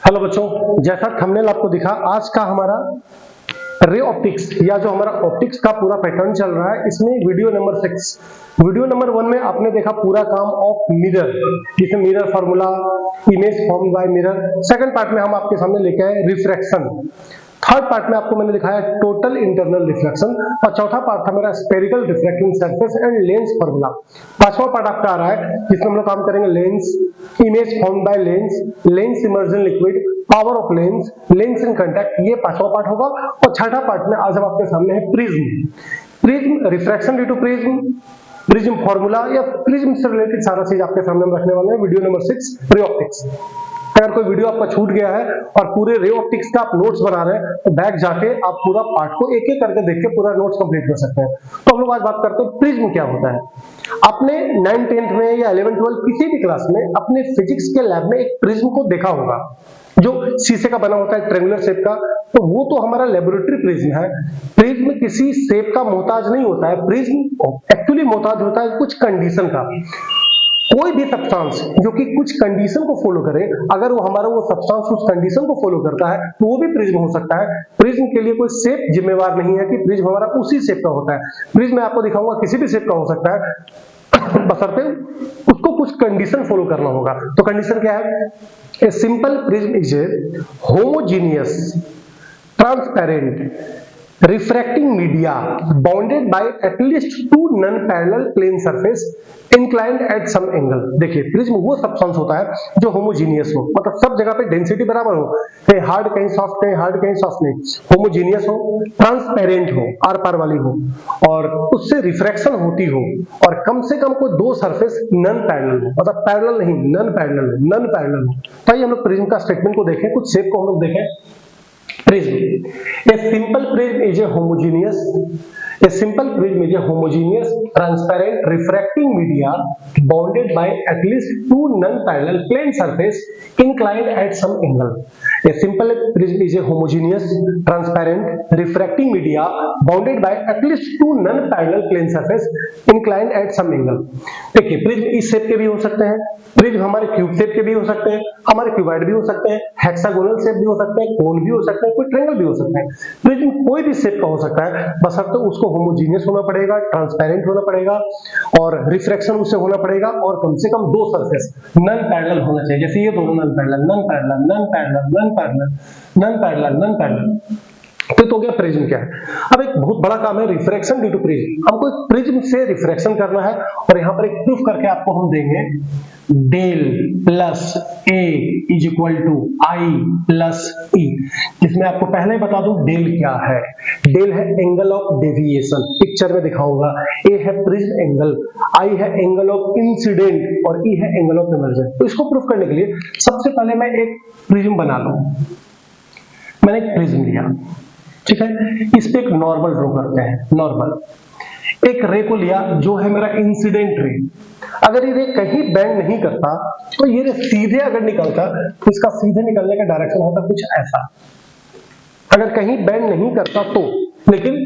Hello बच्चों, जैसा thumbnail आपको दिखा, आज का हमारा रे ऑप्टिक्स या जो हमारा ऑप्टिक्स का पूरा पैटर्न चल रहा है, इसमें वीडियो नंबर 6। वीडियो नंबर 1 में आपने देखा पूरा काम ऑफ मिरर, जिसे mirror formula, image form by mirror. Second part में हम आपके सामने लेके आए रिफ्रैक्शन। थर्ड पार्ट में आपको मैंने दिखाया टोटल इंटरनल रिफ्लेक्शन, और चौथा पार्ट था मेरा spherical refracting surface and lens formula. पांचवा पार्ट आपका आ रहा है जिसमें हम लोग काम करेंगे lens, image form by lens, lens immersion liquid, power of lens, lens in contact. ये पांचवा पार्ट होगा। और छठा पार्ट में आज हम आपके सामने है prism. Prism, refraction due to prism, prism formula या प्रिज्म से रिलेटेड सारा चीज आपके सामने हम रखने वाले हैं। Video number 6 ray optics. अगर कोई वीडियो आपका छूट गया है और पूरे रे ऑप्टिक्स का आप नोट्स बना रहे हैं, तो बैक जाके आप पूरा पार्ट को एक एक करके देख के पूरा नोट्स कंप्लीट कर सकते हैं। तो हम लोग आज बात करते हैं प्रिज्म क्या होता है। आपने 9th 10th में या 11th 12th किसी भी क्लास में अपने फिजिक्स के लैब में एक प्रिज्म को देखा होगा, जो शीशे का बना होता है, ट्रेंगुलर शेप का। तो वो तो हमारा लेबोरेटरी प्रिज्म है। प्रिज्म किसी शेप का मोहताज नहीं होता है। प्रिज्म एक्चुअली मोहताज होता है कुछ कंडीशन का। कोई भी सब्सटेंस जो कि कुछ कंडीशन को फॉलो करे, अगर वो हमारा वो सब्सटेंस उस कंडीशन को फॉलो करता है, तो वो भी प्रिज्म हो सकता है। प्रिज्म के लिए कोई शेप जिम्मेवार नहीं है कि प्रिज्म हमारा उसी शेप का होता है। प्रिज्म मैं आपको दिखाऊंगा किसी भी शेप का हो सकता है, बशर्ते उसको कुछ कंडीशन फॉलो करना होगा। तो कंडीशन क्या है? ए simple prism is a homogeneous transparent refracting media bounded by at least two non-parallel plane surface inclined at some angle। देखिए, प्रिज्म वो सब्सटेंस होता है जो होमोजीनियस हो, मतलब सब जगह पे डेंसिटी बराबर हो, कहीं हार्ड कहीं सॉफ्ट, कहीं हार्ड कहीं सॉफ्ट नहीं, होमोजीनियस हो, ट्रांसपेरेंट हो, आर पार वाली हो, और उससे रिफ्रैक्शन होती हो, और कम से कम कोई दो सरफेस नॉन पैरेलल हो, मतलब पैरेलल नहीं, नॉन पैरेलल हो, नॉन पैरेलल हो। तो आइए हम लोग प्रिज्म का स्टेटमेंट को देखें, कुछ शेप को हम लोग देखें। Prism. A simple prism is a homogeneous. A simple prism is a homogeneous, transparent, refracting media bounded by at least two non-parallel plane surface inclined at some angle. A simple prism is a homogeneous, transparent, refracting media bounded by at least two non-parallel plane surface inclined at some angle. देखिए, prism इस shape के भी हो सकते हैं, prism हमारे cube shape के भी हो सकते हैं, हमारे क्यूबॉइड भी हो सकते हैं, हेक्सागोनल शेप भी हो सकते हैं, कोन भी हो सकते हैं, कोई ट्रायंगल भी हो सकता है। प्रिज्म कोई भी शेप का हो सकता है, बशर्ते उसको होमोजीनियस होना पड़ेगा, ट्रांसपेरेंट होना पड़ेगा, और रिफ्रैक्शन उससे होना पड़ेगा, और कम से कम दो सरफेस नॉन पैरेलल होना चाहिए। जैसे ये दोनों non parallel, non parallel, non parallel, non parallel, non parallel, non parallel. तो गया प्रिज्म क्या है। अब एक बहुत बड़ा काम है रिफ्रैक्शन ड्यू टू प्रिज्म। हमको एक प्रिज्म से रिफ्रैक्शन करना है, और यहाँ पर एक प्रूफ करके आपको हम देंगे, del plus A is equal to I plus E. जिसमें आपको पहले ही बता दूं डेल क्या है। डेल है एंगल ऑफ डेविएशन, पिक्चर में दिखाऊंगा। ए है प्रिज्म एंगल, आई है एंगल ऑफ इंसिडेंट, और ई है एंगल ऑफ इमर्जन। तो इसको प्रूफ करने के लिए सबसे पहले मैं एक प्रिज्म बना लूं। मैंने एक प्रिज्म लिया, ठीक है, इस पे एक नॉर्मल ड्रॉ करते हैं। नॉर्मल एक रे को लिया जो है मेरा इंसिडेंट रे। अगर ये रे कहीं बेंड नहीं करता, तो ये रे सीधे अगर निकलता, तो इसका सीधे निकलने का डायरेक्शन होता कुछ ऐसा। अगर कहीं बेंड नहीं करता तो, लेकिन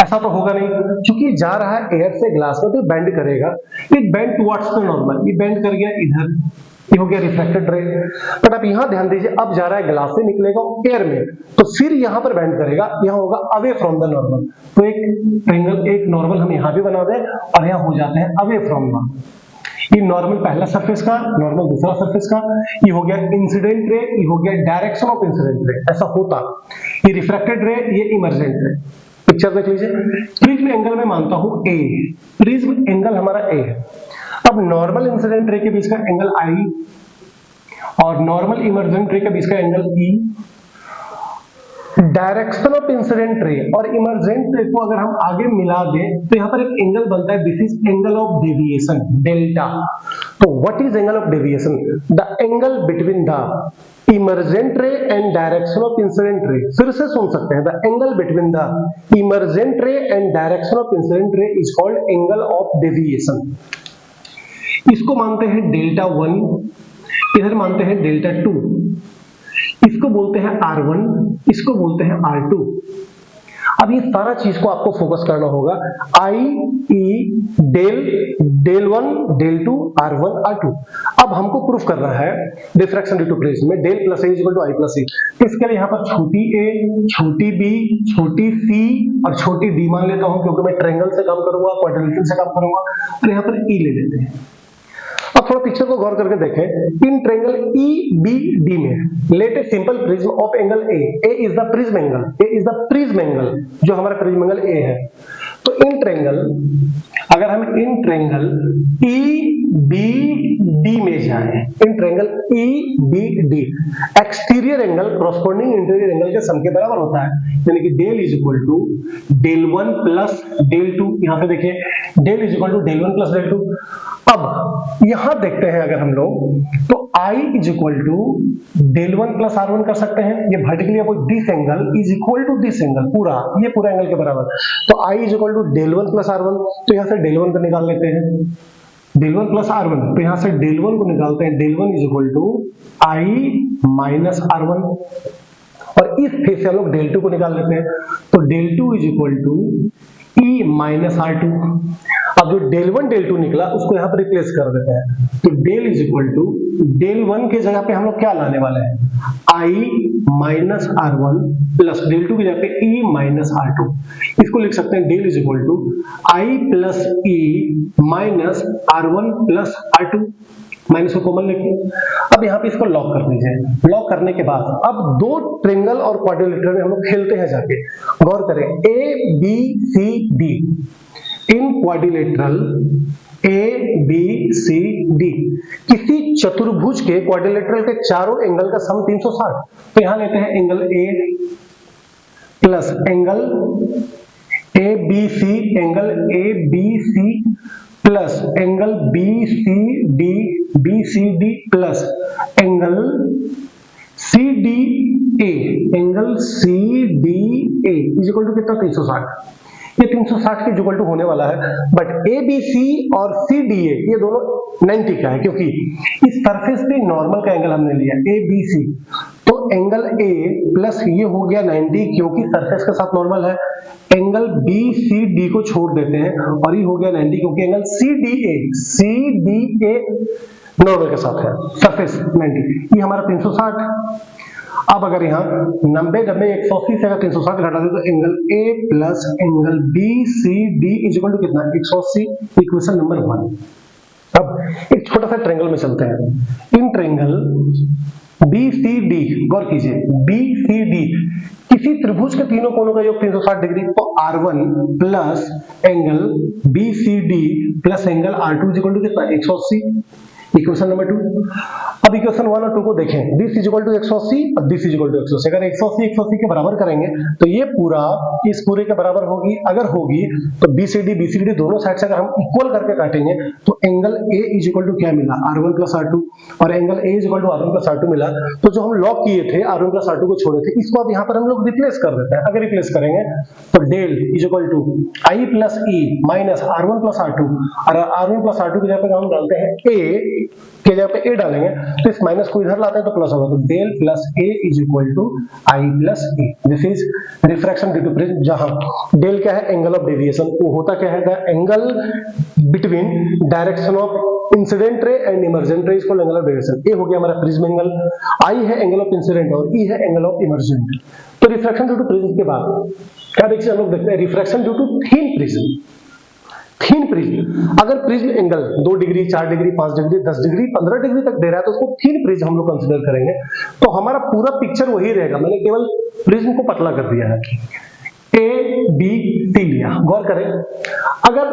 ऐसा तो होगा नहीं, क्योंकि जा रहा है एयर से ग्लास में, तो बेंड करेगा। It bend towards the normal, ये बेंड कर गया इधर, ये हो गया रिफ्लेक्टेड रे। बट अब यहां ध्यान दीजिए, अब जा रहा है ग्लास से, निकलेगा एयर में, तो फिर यहां पर बेंड करेगा, यहां होगा अवे फ्रॉम द नॉर्मल। तो एक ट्रायंगल, एक नॉर्मल हम यहां भी बना दें, और यहां हो जाते हैं अवे फ्रॉम नॉर्मल। ये नॉर्मल पहला सरफेस का, नॉर्मल दूसरा सरफेस का, ये हो गया इंसिडेंट रे, ये हो गया डायरेक्शन ऑफ इंसिडेंट रे। ऐसा होता, ये रिफ्रैक्टेड रे, ये इमर्जेंट रे। पिक्चर देख लीजिए। प्रिज्म एंगल में मानता हूं ए, प्रिज्म एंगल हमारा ए है। अब नॉर्मल इंसिडेंट रे के बीच का एंगल आई, और नॉर्मल इमर्जेंट रे के बीच का angle E. Direction of incident रे और इमर्जेंट रे को अगर हम आगे मिला दें, तो यहां पर एक एंगल बनता है, this is angle of deviation, delta. तो what is angle of deviation? The angle between the emergent ray and direction of incident ray. फिर से सुन सकते हैं, the angle between the emergent ray and direction of incident ray is called angle of deviation. इसको मानते हैं delta 1, इधर मानते हैं डेल्टा 2, इसको बोलते हैं R1, इसको बोलते हैं R2। अब ये सारा चीज को आपको फोकस करना होगा, आई E del 1 del 2 R1 R2। अब हमको प्रूफ करना है डिफ्रैक्शन ड्यू टू प्रिज्म में del plus A equal to I plus C. इसके लिए यहाँ पर छोटी ए, छोटी बी, छोटी सी और छोटी डी मान लेता हूं, क्योंकि मैं ट्रायंगल से काम करूंगा, क्वाड्रिलेटरल से काम करूंगा, और यहाँ पर ई ले लेते हैं। अब थोड़ा पिक्चर को गौर करके देखें। इन ट्रायंगल EBD में let a simple prism of angle A is the prism angle, A is the prism angle, जो हमारा प्रिज्म एंगल ए है। तो इन ट्रायंगल, अगर हम इन ट्रायंगल EBD में जाए, in triangle EBD exterior angle corresponding interior angle के सम के बराबर होता है, यानी कि del is equal to del 1 plus del 2। यहां पे देखिए del is equal to del 1 plus del 2। अब यहां देखते हैं अगर हम लोग, तो I is equal to del 1 plus R1 कर सकते हैं। ये vertically opposite this angle is equal to this angle, पूरा ये पूरा एंगल के बराबर। तो I is equal to del 1 plus R1। तो यहां से डेल 1 को निकाल लेते हैं, डेल 1 प्लस R1। तो यहां से डेल 1 को निकालते हैं, del 1 is equal to I minus R1। और इस फेस से हम लोग डेल 2 को निकाल लेते हैं, तो del 2 is equal to E minus R2। अब जो डेल 1 डेल 2 निकला उसको यहां पर रिप्लेस कर देते हैं, तो del is equal to del 1 के जगह पे हम लोग क्या लाने वाले हैं, I minus R1 plus del 2 की जगह पे E माइनस R2। इसको लिख सकते हैं del is equal to I plus E minus R1 plus R2, minus को कॉमन लेके। अब यहाँ पे इसको लॉक कर दीजिए। लॉक करने के बाद अब दो ट्रायंगल और क्वाड्रिलेटरल में हम लोग खेलते हैं जाके। गौर करें, ABCD इन क्वाड्रिलेटरल ABCD किसी चतुर्भुज के क्वाड्रिलेटरल के चारों एंगल का सम 360। तो यहां लेते हैं angle A plus angle ABC, angle ABC plus angle BCD plus angle CDA, angle CDA is equal to कितना, 360। ये 360 के इक्वल टू होने वाला है, बट ABC और CDA ये दोनों 90 का है, क्योंकि इस सरफेस पे नॉर्मल का एंगल हमने लिया ABC। तो एंगल A प्लस ये हो गया 90, क्योंकि सरफेस के साथ नॉर्मल है। एंगल BCD को छोड़ देते हैं और ये हो गया 90, क्योंकि एंगल CDA नॉर्मल के साथ है, सरफेस 90, ये हमारा 360। अब अगर यहाँ 90 180 से अगर 360 घटा दे तो angle A plus angle BCD is equal to कितना, 180, इक्वेशन नंबर 1। अब एक छोटा सा ट्रायंगल में चलते हैं। इन ट्रायंगल BCD, गौर कीजिए, BCD किसी त्रिभुज के तीनों कोणों का योग 360 डिग्री, तो R1 plus angle BCD plus angle R2 is equal to कितना, 180, इक्वेशन नंबर 2। अब इक्वेशन 1 और 2 को देखें, दिस इज इक्वल टू 180 और दिस इज इक्वल टू 180। अगर 180 के बराबर करेंगे तो ये पूरा इस पूरे के बराबर होगी। अगर होगी तो BCD दोनों साइड से अगर हम इक्वल करके काटेंगे तो angle A is equal to क्या मिला, R1 प्लस R2, और angle A is equal to R1 plus R2 मिला। तो जो हम लॉक किए थे R1 प्लस R2 को छोड़े थे, इसको अब यहाँ पर हम लोग रिप्लेस कर देते हैं। अगर रिप्लेस करेंगे तो del is equal to I plus E minus R1 plus R2, और R1 प्लस R2 की जगह पे हम डालते हैं A के जगह पे A डालेंगे, तो इस माइनस को इधर लाते हैं तो प्लस होगा, तो del plus A is equal to I plus E। This is refraction due to prism, जहां डेल क्या है, एंगल ऑफ डेविएशन, वो होता क्या है, the angle between direction of incident ray and emergent ray, इसको एंगल ऑफ डेविएशन। ए हो गया हमारा प्रिज्म एंगल, I है एंगल ऑफ इंसिडेंट और E है एंगल ऑफ इमर्जेंट। तो रिफ्रैक्शन ड्यू टू प्रिज्म के बाद क्या देखिए हम लोग देखते हैं refraction due to thin prism. Thin prism, अगर prism angle 2 degree 4 degree 5 degree 10 degree 15 degree तक दे रहा है तो उसको थिन प्रिज्म हम लोग कंसीडर करेंगे। तो हमारा पूरा पिक्चर वही रहेगा, मैंने केवल प्रिज्म को पतला कर दिया है। ABC लिया, गौर करें, अगर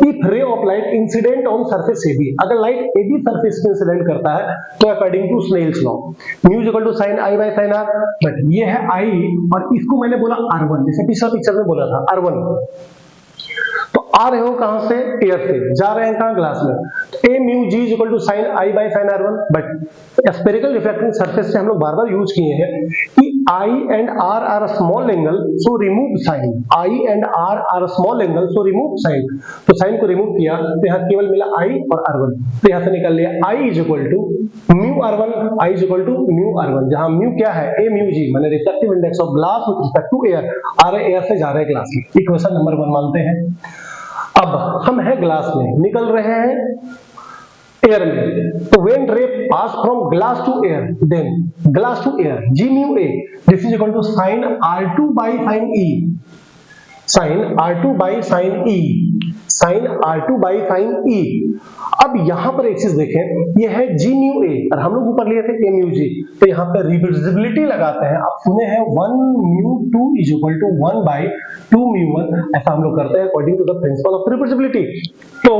if ray of light incident on surface AB, अगर लाइट AB सरफेस पे इंसिडेंट करता है तो according to Snell's law mu is equal to sin I by sin R, but ये है I और इसको मैंने बोला R1, जैसे पिछला पिक्चर में बोला था R1। तो आ रहे हो कहां से, एयर से, जा रहे हैं कहां, ग्लास में, तो a mu g is equal to sin I by sin r1, but spherical refracting surface से हम लोग बार बार यूज किए हैं कि I and R are a small angle, so remove sin. I and R are a small angle, so remove sin. तो sin को remove किया तो यहाँ केवल मिला I और R1, तो यहाँ से निकल लिया I is equal to mu R1, I is equal to mu R1, जहाँ mu क्या है, a mu g, माने refractive index of glass with respect to air, आ रहे एयर से जा रहे ग्लास में, इक्वेशन नंबर 1 मानते हैं। अब हम है ग्लास में, निकल रहे हैं एयर में, तो when ray pass from glass to air, then glass to air, g mu a, this is equal to sin r2 by sin e, sin r2 by sin e, sin r2 by sin e। अब यहां पर एक चीज देखें, ये है g mu a और हम लोग ऊपर लिए थे a mu g, तो यहां पर रिवर्सिबिलिटी लगाते हैं। आप सुने हैं 1 mu 2 is equal to 1 by 2 mu 1, ऐसा हम लोग करते हैं according to the principle of reversibility. तो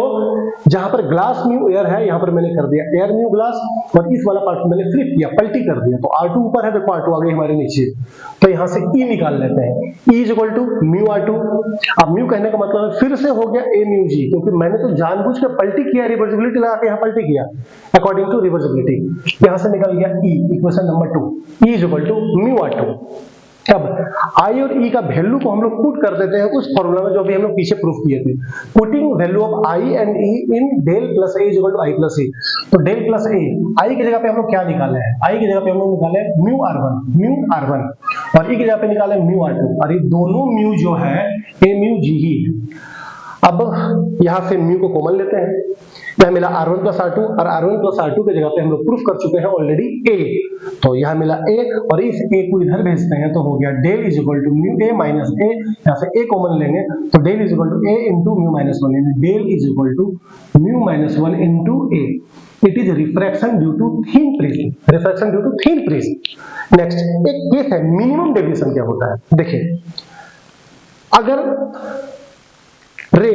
जहां पर ग्लास म्यू एयर है, यहां पर मैंने कर दिया एयर म्यू ग्लास, और इस वाला पार्ट मैंने फ्लिप किया, पलटी कर दिया, तो R2 ऊपर है, देखो R2 आ गई हमारे नीचे, तो यहां से E निकाल लेते हैं, E is equal to mu R2। अब म्यू कहने का मतलब है फिर से हो गया a म्यू g, क्योंकि मैंने तो जानबूझ के पलटी किया, रिवर्सिबिलिटी लगा के यहां पलटी किया अकॉर्डिंग टू रिवर्सिबिलिटी, यहां से निकल गया E, equation number 2, E is equal to mu R2। अब I और E का वैल्यू को हम लोग पुट कर देते हैं उस फॉर्मूला में जो भी हम लोग पीछे प्रूफ किए थे, putting value of I and E in del plus A is equal to I plus A। तो डेल प्लस A, I की जगह पे हम लोग क्या निकाले हैं, I की जगह पे हम लोग निकाले म्यू R1, और E की जगह पे निकाले म्यू R2, और ये दोनों म्यू जो है A म्यू G ही है। अब यहां से म्यू को कॉमन लेते हैं, यह मिला R1 प्लस R2, और R1 प्लस R2 की जगह पे हम लोग प्रूफ कर चुके हैं ऑलरेडी A, तो यह मिला A, और इस A को इधर भेजते हैं तो हो गया del is equal to mu A minus A, यहां से A कॉमन लेंगे तो del is equal to A into mu minus 1, यानी del is equal to mu minus 1 into A। It is refraction due to thin prism, refraction due to thin prism. Next एक case है minimum deviation क्या होता है। देखिए, अगर रे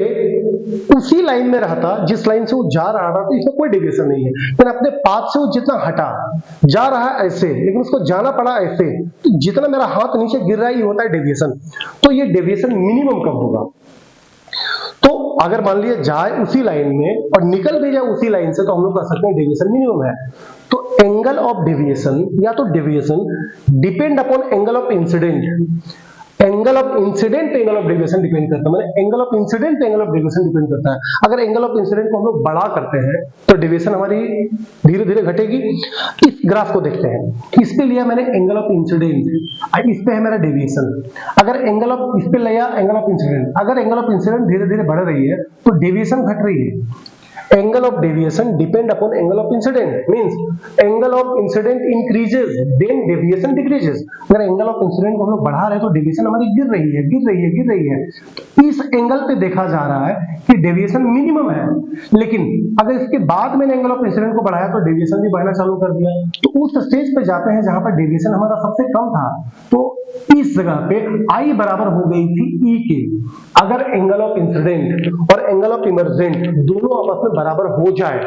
उसी लाइन में रहता जिस लाइन से वो जा रहा था तो इसमें कोई डेविएशन नहीं है, लेकिन अपने पाथ से वो जितना हटा, जा रहा है ऐसे, लेकिन उसको जाना पड़ा ऐसे, तो जितना मेरा हाथ नीचे गिर रहा है ये होता है डेविएशन। तो ये डेविएशन मिनिमम कब होगा, तो अगर मान लिया जाए उसी लाइन में और निकल भी जाए उसी लाइन से, तो हम लोग कह सकते हैं डेविएशन मिनिमम है। तो एंगल ऑफ डेविएशन या तो deviation depend upon angle of incident, angle of incident angle of deviation depend करता है, मतलब angle of incident angle of deviation depend करता है। अगर एंगल ऑफ इंसिडेंट को हम लोग बड़ा करते हैं तो डेविएशन हमारी धीरे धीरे घटेगी। इस ग्राफ को देखते हैं, इस पे लिया मैंने एंगल ऑफ इंसिडेंट, इस पे है मेरा डेविएशन। अगर एंगल ऑफ इस पे लिया एंगल ऑफ इंसिडेंट, अगर एंगल ऑफ इंसिडेंट धीरे धीरे बढ़ रही है तो डेविएशन घट रही है। Angle of deviation depend upon angle of incident, means angle of incident increases then deviation decreases। अगर angle of incident को हम लोग बढ़ा रहे हैं तो deviation हमारी गिर रही है। तो इस एंगल पे देखा जा रहा है कि deviation मिनिमम है, लेकिन अगर इसके बाद मैंने angle of incident को बढ़ाया तो deviation भी बढ़ना चालू कर दिया। तो उस स्टेज पे जाते हैं जहां पर deviation हमारा सबसे कम था, तो इस जगह पे I बराबर हो गई थी E के। अगर एंगल ऑफ इंसिडेंट और एंगल ऑफ इमर्जेंट दोनों आपस में बराबर हो जाए,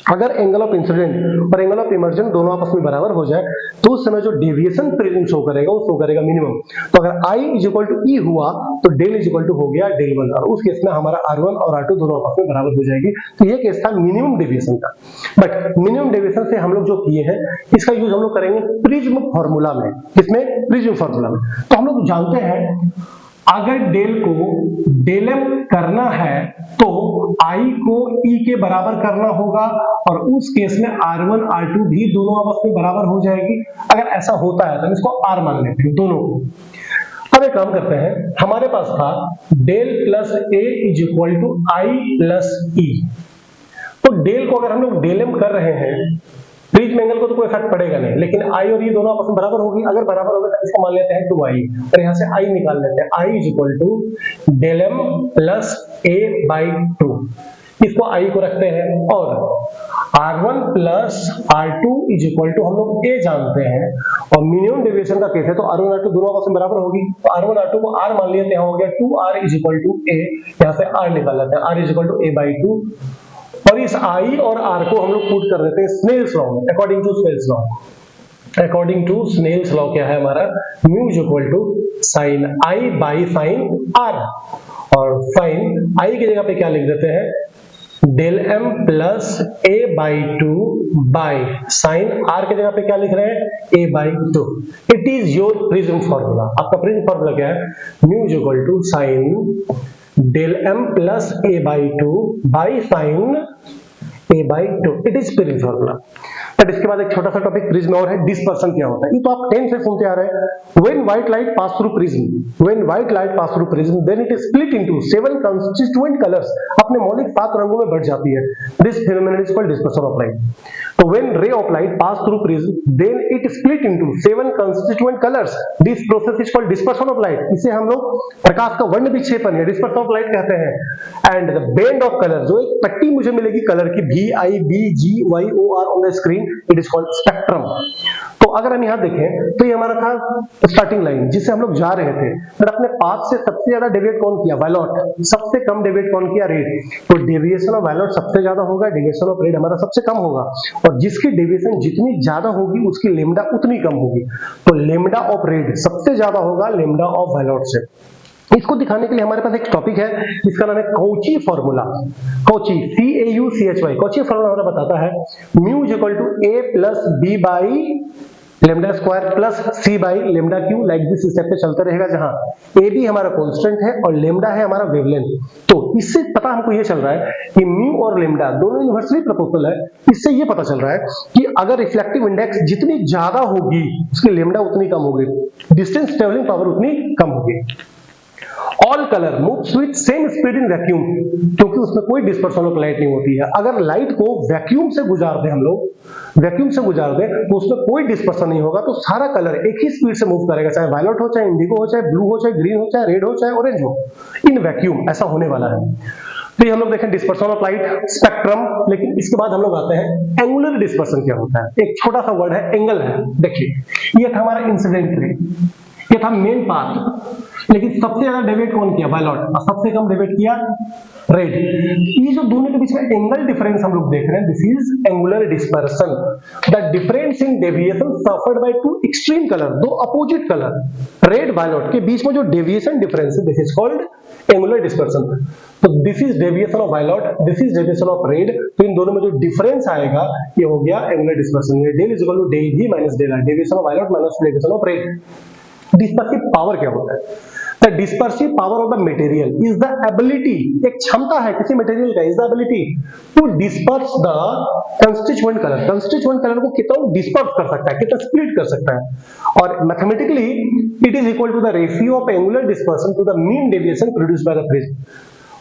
अगर एंगल ऑफ इंसिडेंट और एंगल ऑफ इमर्जेंट दोनों आपस में बराबर हो जाए, तो उस समय जो डेविएशन प्रिज्म शो करेगा वो शो करेगा मिनिमम। तो अगर I is equal to E हुआ तो डेल इज इक्वल टू हो गया डेल 1, और उस केस में हमारा R1 और R2 दोनों आपस में बराबर हो जाएगी। तो ये केस था मिनिमम डेविएशन का। बट मिनिमम डेविएशन से हम लोग जो किए हैं, इसका यूज हम लोग करेंगे प्रिज्म फॉर्मूला में। किसमें? प्रिज्म फॉर्मूला में। तो हम लोग जानते हैं अगर डेल को डेल एम करना है तो I को E के बराबर करना होगा, और उस केस में R1 R2 भी दोनों आपस में बराबर हो जाएगी। अगर ऐसा होता है तो हम इसको R मान लेते हैं दोनों को। अब एक काम करते हैं, हमारे पास था del plus A is equal to I plus E। तो डेल को अगर हम लोग डेल एम कर रहे हैं, प्रिज्म एंगल को तो कोई इफेक्ट पड़ेगा नहीं, लेकिन I और E दोनों आपस में बराबर होगी। अगर बराबर होगा तो इसको मान लेते हैं 2I, और यहाँ से I निकाल लेते हैं। I is equal to del M plus A by 2, इसको I को रखते हैं, और R1 plus R2 is equal to हम लोग A जानते हैं, और मिनिमम डेविएशन का केस है तो R1 R2 दोनों आपस में बराबर होगी। तो R1 R2 को R मान लेते हैं, हो गया 2R is equal to A, यहाँ से R निकाल लेते हैं, R is equal to A by 2, और इस I और R को हम लोग पुट कर देते हैं स्नेल्स लॉ में। According to Snell's law, according to Snell's law क्या है हमारा, mu is equal to sine I by sine R, और साइन आई की जगह पे क्या लिख देते हैं, del M plus A by two by sine R की जगह पे क्या लिख रहे हैं, A by two. It is your prism formula. आपका प्रिज्म फॉर्मूला क्या है, mu is equal to sign del M plus A by two by sine A by two. It is prism formula. But इसके बाद एक छोटा सा topic prism और है, डिस्पर्सन क्या होता है। ये तो आप 10 से सुनते आ रहे हैं। When white light pass through prism, when white light pass through prism then it is split into 7 constituent colours, अपने मौलिक 7 रंगों में बढ़ जाती है। This phenomenon is called dispersion of light. तो when ray of light pass through prism then it split into 7 constituent colours, this process is called dispersion of light. इसे हम लोग प्रकाश का वर्ण विक्षेपण या डिस्पर्सन ऑफ लाइट कहते हैं। And the band of colour, जो एक पट्टी मुझे मिलेगी कलर की, VIBGYOR on the screen, it is called spectrum. तो अगर हम यहां देखें तो ये हमारा था स्टार्टिंग लाइन जिससे हम लोग जा रहे थे, बट अपने पाथ से सबसे ज्यादा डेविएट कौन किया, वायलॉट। सबसे कम डेविएट कौन किया, रेड। तो डेविएशन ऑफ वायलॉट सबसे ज्यादा होगा, डेविएशन ऑफ रेड हमारा सबसे कम होगा, और जिसकी डेविएशन जितनी ज्यादा होगी उसकी लेमडा उतनी कम होगी। तो लेमडा ऑफ रेड सबसे ज्यादा होगा लेमडा ऑफ वायलॉट से। इसको दिखाने के लिए हमारे पास एक टॉपिक है जिसका नाम है Cauchy formula. Cauchy, CAUCHY। Cauchy formula हमारा बताता है mu is equal to A plus B by lambda square plus C by lambda cube. Like this step पे चलते रहेगा, जहां ए बी हमारा कांस्टेंट है और लेमडा है हमारा वेवलेंथ। तो इससे पता हमको ये चल रहा है कि म्यू और लेमडा दोनों इन्वर्सली प्रोपोर्शनल है। इससे ये पता चल रहा है कि अगर रिफ्लेक्टिव इंडेक्स जितनी ज्यादा होगी उसकी लेमडा उतनी कम होगी, डिस्टेंस ट्रेवलिंग पावर उतनी कम होगी। All colour moves with same speed in vacuum, क्योंकि उसमें कोई डिस्पर्सन ऑफ लाइट नहीं होती है। अगर लाइट को वैक्यूम से गुजार दें हम लोग, वैक्यूम से गुजार दें तो उसमें कोई डिस्पर्सन नहीं होगा, तो सारा कलर एक ही स्पीड से मूव करेगा, चाहे वायलेट हो, चाहे इंडिगो हो, चाहे ब्लू हो, चाहे ग्रीन हो, चाहे रेड हो, चाहे ऑरेंज हो। इन वैक्यूम ऐसा होने वाला है। तो ये हम लोग देखें डिस्पर्सन ऑफ लाइट, स्पेक्ट्रम। लेकिन इसके बाद हम लोग आते हैं एंगुलर डिस्पर्सन क्या होता है। एक छोटा सा वर्ड है, एंगल है। देखिए ये था हमारा इंसिडेंट रे, ये था मेन पाथ, लेकिन सबसे ज्यादा डेविएट कौन किया, वायलॉट, और सबसे कम डेविएट किया रेड। ये जो दोनों के बीच में एंगल डिफरेंस हम लोग देख रहे हैं, this is angular dispersion. The difference in deviation suffered by two extreme colour, दो अपोजिट कलर रेड वायलॉट के बीच में जो डेविएशन डिफरेंस है, this is called angular dispersion. तो this is deviation of violet, this is deviation of red. तो इन दोनों में जो डिफरेंस आएगा ये हो गया angular dispersion. Del is equal to del V minus del R, deviation of violet minus deviation of red. Dispersive power क्या होता है? The dispersive power of the material is the ability, एक क्षमता है किसी मटेरियल का, is the ability to disperse the constituent colour. Constituent colour को कितना डिस्पर्स कर सकता है, कितना स्प्लिट कर सकता है। और mathematically it is equal to the ratio of angular dispersion to the mean deviation produced by the prism.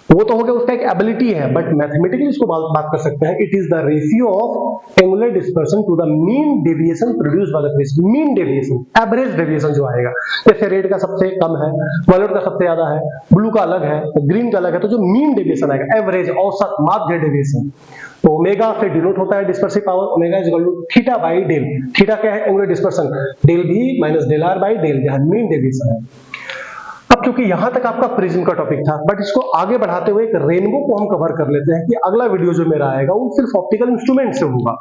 वो तो हो गया उसका एक एबिलिटी है, बट मैथमेटिकली इसको बात कर सकते हैं, it is the ratio of angular dispersion to the mean deviation produced by the prism. Mean deviation, average deviation जो आएगा, जैसे रेड का सबसे कम है, वायलेट का सबसे ज्यादा है, ब्लू का अलग है, ग्रीन का अलग है, तो जो मीन डेविएशन आएगा, एवरेज, औसत, माध्य डेविएशन, तो ओमेगा से डिनोट होता है dispersive power. Omega is equal to theta by del. Theta क्या है, angular dispersion, del V minus del R by del, यह मीन डेविएशन है। अब क्योंकि यहां तक आपका प्रिज्म का टॉपिक था, बट इसको आगे बढ़ाते हुए एक रेनबो को हम कवर कर लेते हैं कि अगला वीडियो जो मेरा आएगा वो सिर्फ ऑप्टिकल इंस्ट्रूमेंट से होगा।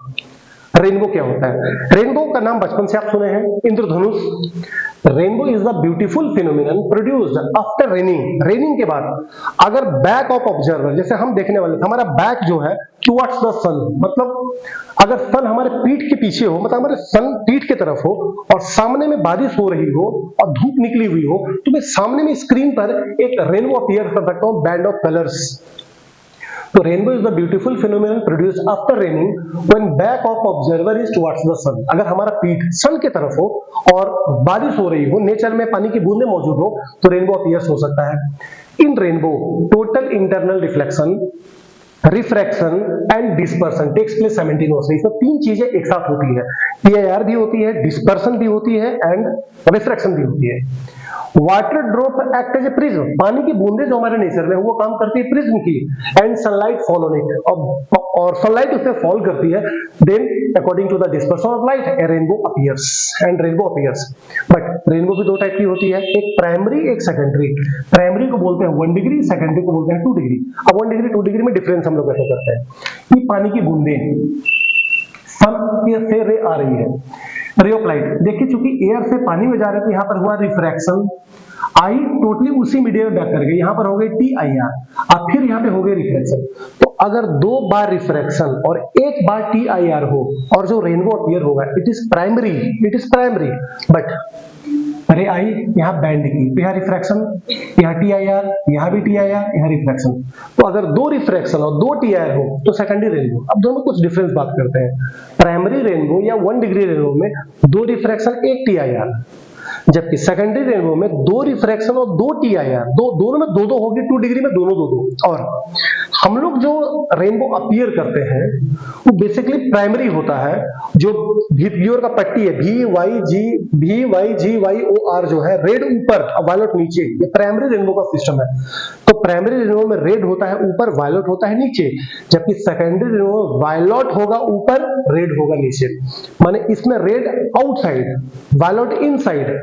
रेनबो क्या होता है? रेनबो का नाम बचपन से आप सुने हैं, इंद्रधनुष। Rainbow is the beautiful phenomenon produced after raining. Raining के बाद अगर बैक ऑफ ऑब्जर्वर, जैसे हम देखने वाले, हमारा बैक जो है टुवर्ड्स द सन, मतलब अगर सन हमारे पीठ के पीछे हो, मतलब हमारे सन पीठ की तरफ हो और सामने में बारिश हो रही हो और धूप निकली हुई हो, तो मैं सामने में स्क्रीन पर एक रेनबो अपीयर कर सकता हूं, बैंड ऑफ कलर्स। तो rainbow is the beautiful phenomenon produced after raining when back of observer is towards the sun. अगर हमारा पीठ सन की तरफ हो और बारिश हो रही हो, नेचर में पानी की बूंदें मौजूद हो, तो रेनबो अपीयर्स हो सकता है। In rainbow total internal reflection, refraction and dispersion takes place simultaneously. इसमें तीन चीजें एक साथ होती है, PIR भी होती है, डिस्पर्सन भी होती है एंड रिफ्रैक्शन भी होती है। Water drop act as a prism, पानी की बूंदें जो हमारे नेचर में वो काम करती है प्रिज्म की, and sunlight fall on it, और सनलाइट उस पे फॉल करती है, then according to the dispersion of light a rainbow appears and rainbow appears. But rainbow भी दो टाइप की होती है, एक प्राइमरी एक सेकेंडरी। प्राइमरी को बोलते हैं 1 डिग्री, सेकेंडरी को बोलते हैं 2 डिग्री। अब 1 डिग्री 2 डिग्री में डिफरेंस हम लोग कैसे करते हैं, ये पानी की बूंदें सन से रे आ रही है, रे ऑफ लाइट, देखिए चूंकि एयर से पानी में जा रहे थे, यहां पर हुआ रिफ्रैक्शन, आई टोटली उसी मीडियम में बैक कर गई, यहां पर हो गई टी आई आर, अब फिर यहां पे हो गई रिफ्लेक्शन। तो अगर 2 बार रिफ्रैक्शन और 1 बार टी आई आर हो और जो रेनबो अपीयर होगा इट इज प्राइमरी, बट रे आई यहाँ बैंड की, तो यहाँ रिफ्रैक्शन, यहाँ टी आई आर, यहाँ भी टी आई आर, यहाँ रिफ्रैक्शन। तो अगर 2 रिफ्रैक्शन और 2 टी आई आर हो तो सेकेंडरी रेनबो। अब दोनों कुछ डिफरेंस बात करते हैं। प्राइमरी रेनबो या 1 डिग्री रेनबो में 2 रिफ्रैक्शन 1 टी आई आर, जबकि सेकेंडरी रेनबो में 2 रिफ्रैक्शन और 2 टी आई आर, दोनों में 2-2 होगी, 2 डिग्री में दोनों 2-2। और हम लोग जो रेनबो अपीयर करते हैं वो बेसिकली प्राइमरी होता है, जो की ओर का पट्टी है V Y G Y O R जो है, रेड ऊपर वायलेट नीचे, ये प्राइमरी रेनबो का सिस्टम है। तो प्राइमरी रेनबो में रेड होता है ऊपर, वायलेट होता है नीचे, जबकि सेकेंडरी रेनबो में वायलेट होगा ऊपर, रेड होगा नीचे। माने इसमें red outside, violet inside,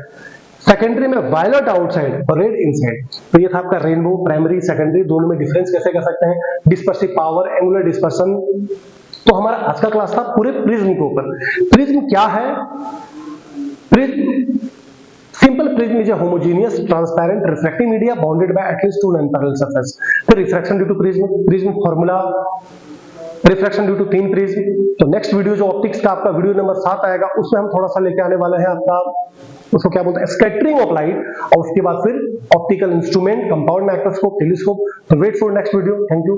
secondary में वायलेट आउटसाइड और रेड इनसाइड। तो ये था आपका रेनबो, प्राइमरी सेकेंडरी, दोनों में डिफरेंस कैसे कर सकते हैं, डिस्पर्सिव पावर, एंगुलर डिस्पर्शन। तो हमारा आज का क्लास था पूरे प्रिज्म के ऊपर। प्रिज्म क्या है? Prism, simple prism is a homogeneous transparent refracting media bounded by at least 2 non-parallel surface। फिर refraction due to prism formula, refraction due to thin prism. तो नेक्स्ट वीडियो जो ऑप्टिक्स का आपका वीडियो नंबर 7 आएगा, उसमें हम थोड़ा सा लेके आने वाले हैं आपका, उसको क्या बोलते हैं, स्कैटरिंग ऑफ लाइट, और उसके बाद फिर optical instrument, compound microscope, telescope. तो wait for next video. Thank you.